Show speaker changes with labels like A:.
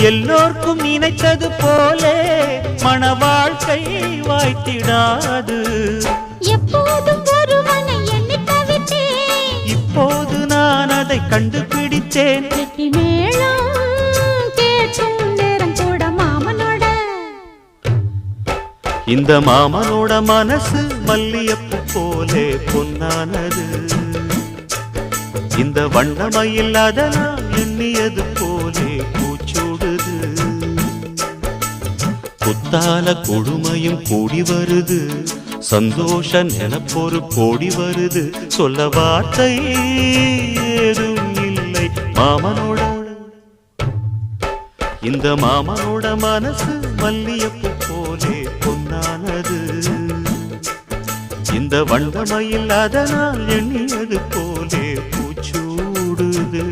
A: எல்லோர்க்கும் நினைத்தது போலே மன வாழ்க்கை வாய்த்திடாது.
B: எப்போதும் ஒருவனை எண்ணி தவித்தேன்,
A: இப்போது நான் அதை கண்டுபிடித்தேன்.
B: கெட்டி மேளம் கேட்கும் நேரம் கூட மாமனோட.
A: இந்த மாமனோட மனசு மல்லியப்பு போலே பொன்னானது. இந்த வண்ணமயில் அதனால் எண்ணியது போலே பூச்சூடுது. குத்தால கொடுமையும் கூடி வருது, சந்தோஷ நினப்பொரு கோடி வருது. சொல்ல வார்த்தை ஏதும் இல்லை மாமனோட. இந்த மாமனோட மனசு மல்லியப்பு போலே பொன்னானது. இந்த வண்ணமயில் அதனால் எண்ணியது போலே பூச்சூடுது.